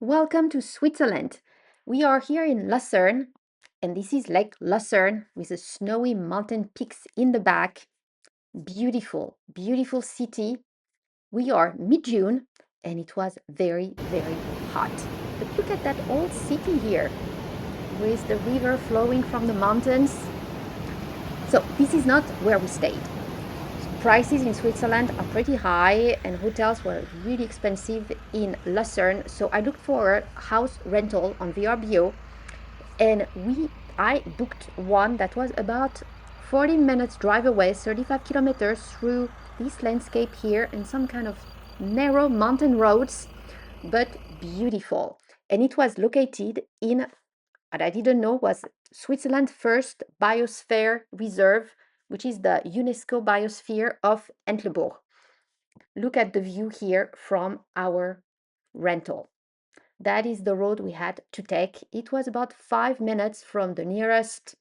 Welcome to Switzerland. We are here in Lucerne, and this is Lake Lucerne with the snowy mountain peaks in the back. Beautiful, beautiful city. We are mid-June, and it was very, very hot. But look at that old city here with the river flowing from the mountains. So this is not where we stayed. Prices in Switzerland are pretty high and hotels were really expensive in Lucerne. So I looked for a house rental on VRBO and I booked one that was about 40 minutes drive away, 35 kilometers through this landscape here and some kind of narrow mountain roads, but beautiful. And it was located in what I didn't know was Switzerland's first biosphere reserve, which is the UNESCO Biosphere of Entlebuch. Look at the view here from our rental. That is the road we had to take. It was about 5 minutes from the nearest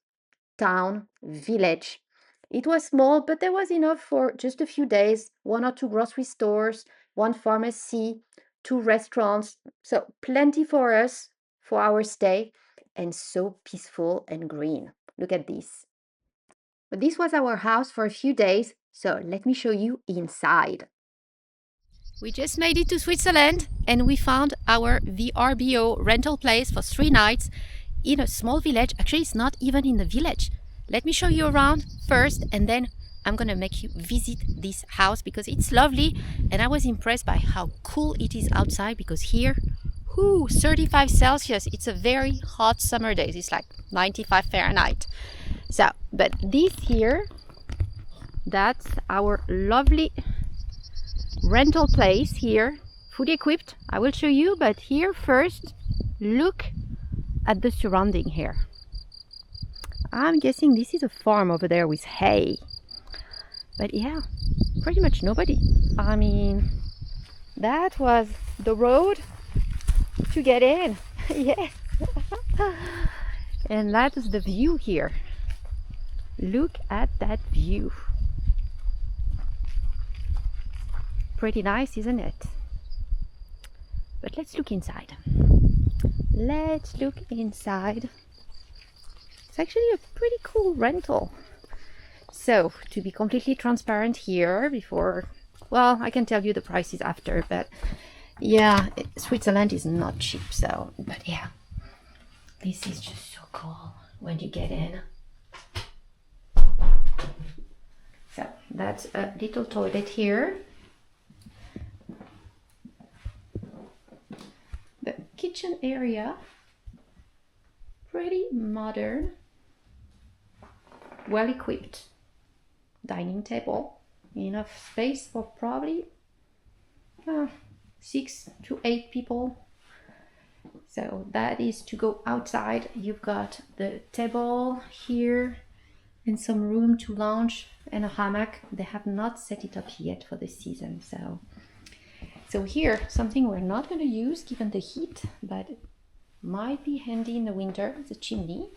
town, village. It was small, but there was enough for just a few days, one or two grocery stores, one pharmacy, two restaurants. So plenty for us for our stay and so peaceful and green. Look at this. But this was our house for a few days, so let me show you inside. We just made it to Switzerland and we found our VRBO rental place for 3 nights in a small village. Actually, it's not even in the village. Let me show you around first and then I'm gonna make you visit this house because it's lovely and I was impressed by how cool it is outside because here, 35 Celsius, it's a very hot summer day. It's like 95 Fahrenheit. So, but this here, that's our lovely rental place here, fully equipped. I will show you, but here first, look at the surrounding here. I'm guessing this is a farm over there with hay. But yeah, pretty much nobody. I mean, that was the road to get in. Yes. And that is the view here. Look at that view. Pretty nice, isn't it? But let's look inside. Let's look inside. It's actually a pretty cool rental. So, to be completely transparent here before, well, I can tell you the prices after, but yeah, Switzerland is not cheap, so, but yeah, this is just so cool when you get in. So, that's a little toilet here. The kitchen area, pretty modern, well equipped. Dining table, enough space for probably 6 to 8 people. So that is to go outside. You've got the table here and some room to lounge and a hammock. They have not set it up yet for the season. So here, something we're not going to use given the heat, but it might be handy in the winter, the chimney.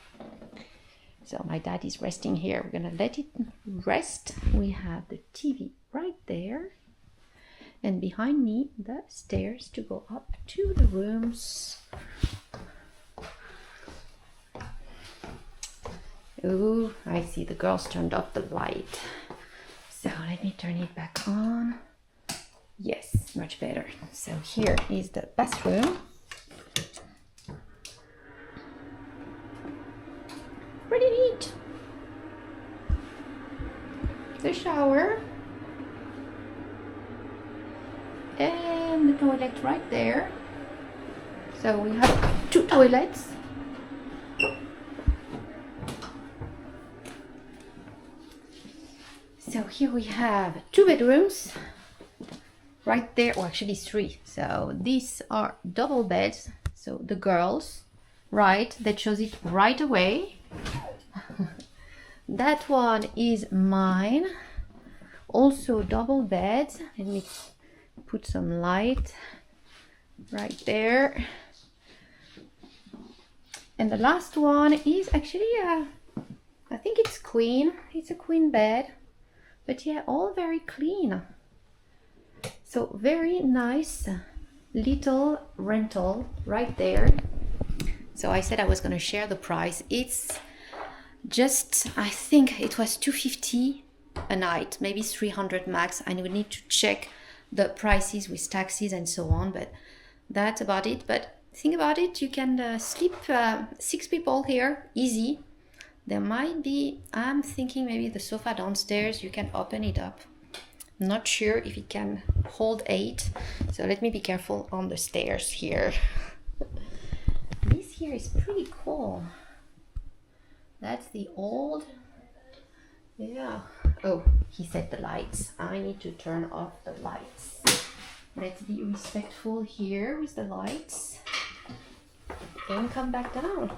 So my dad is resting here. We're gonna let it rest. We have the TV right there. And behind me, the stairs to go up to the rooms. Ooh, I see the girls turned off the light. So let me turn it back on. Yes, much better. So here is the bathroom. Pretty neat. The shower and the toilet right there. So we have 2 toilets. So here we have 2 bedrooms right there, or actually 3. So these are double beds. So the girls, right, that shows it right away. That one is mine, also double bed. Let me put some light right there. And the last one is actually I think it's queen. It's a queen bed, but yeah, all very clean. So very nice little rental right there. So I said I was going to share the price. It's just, I think it was 250 a night, maybe 300 max. I would need to check the prices with taxis and so on, but that's about it. But think about it, you can sleep 6 people here, easy. There might be, I'm thinking maybe the sofa downstairs, you can open it up. I'm not sure if it can hold 8, so let me be careful on the stairs here. This here is pretty cool. That's the old, yeah. Oh, he set the lights. I need to turn off the lights. Let's be respectful here with the lights. Then come back down.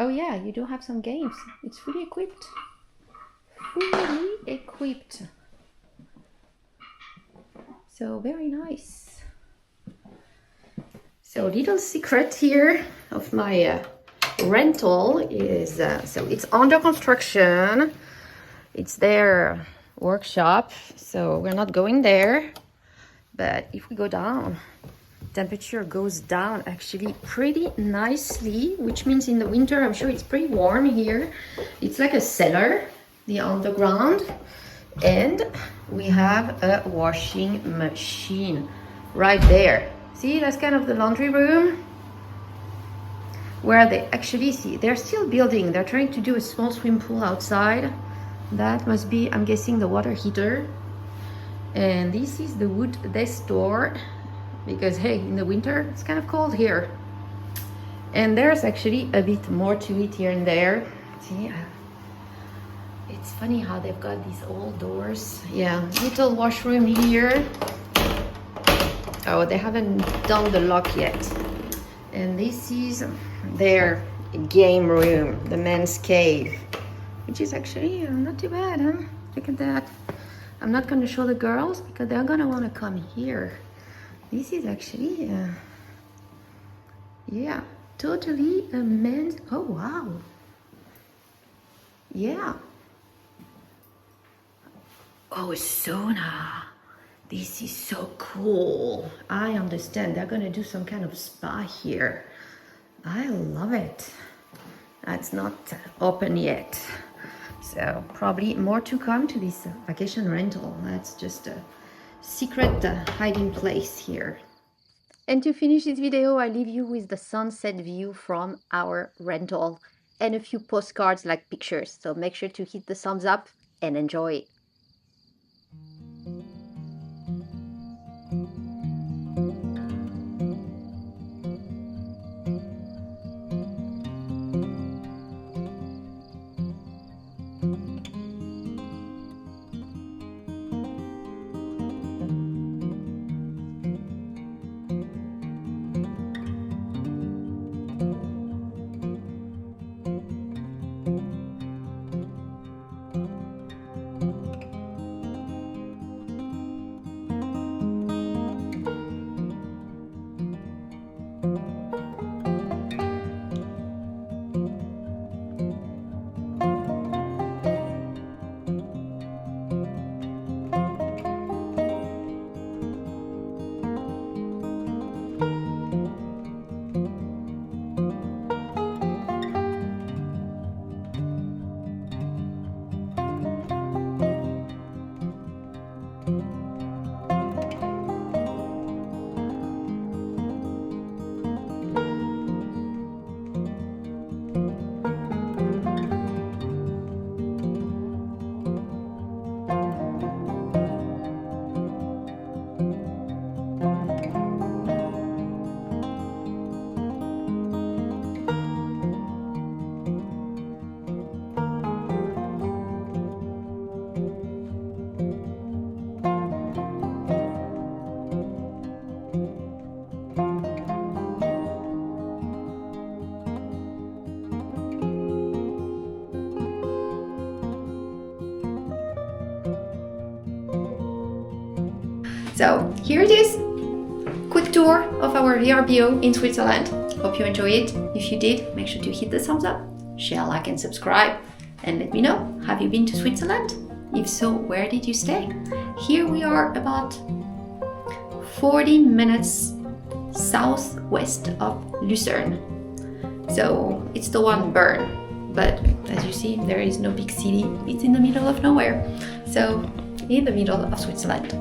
Oh yeah, you do have some games. It's fully equipped. Fully equipped. So very nice. So little secret here of my rental is, so it's under construction. It's their workshop, so we're not going there. But if we go down, temperature goes down actually pretty nicely, which means in the winter, I'm sure it's pretty warm here. It's like a cellar, the underground. And we have a washing machine right there. See, that's kind of the laundry room where they actually, see, they're still building. They're trying to do a small swim pool outside. That must be, I'm guessing, the water heater. And this is the wood desk door because, hey, in the winter, it's kind of cold here. And there's actually a bit more to it here and there. See, it's funny how they've got these old doors. Yeah, little washroom here. Oh, they haven't done the lock yet. And this is their game room, the men's cave, which is actually not too bad, huh? Look at that. I'm not going to show the girls because they're going to want to come here. This is actually, yeah, totally a men's, oh wow. Yeah. Oh, a sauna. This is so cool. I understand. They're going to do some kind of spa here. I love it. That's not open yet. So probably more to come to this vacation rental. That's just a secret hiding place here. And to finish this video, I leave you with the sunset view from our rental and a few postcards like pictures. So make sure to hit the thumbs up and enjoy. So here it is, quick tour of our VRBO in Switzerland. Hope you enjoyed it. If you did, make sure to hit the thumbs up share, like and subscribe, and let me know, have you been to Switzerland? If so, where did you stay? Here we are about 40 minutes southwest of Lucerne. So it's the one Bern, but as you see, there is no big city. It's in the middle of nowhere. So in the middle of Switzerland.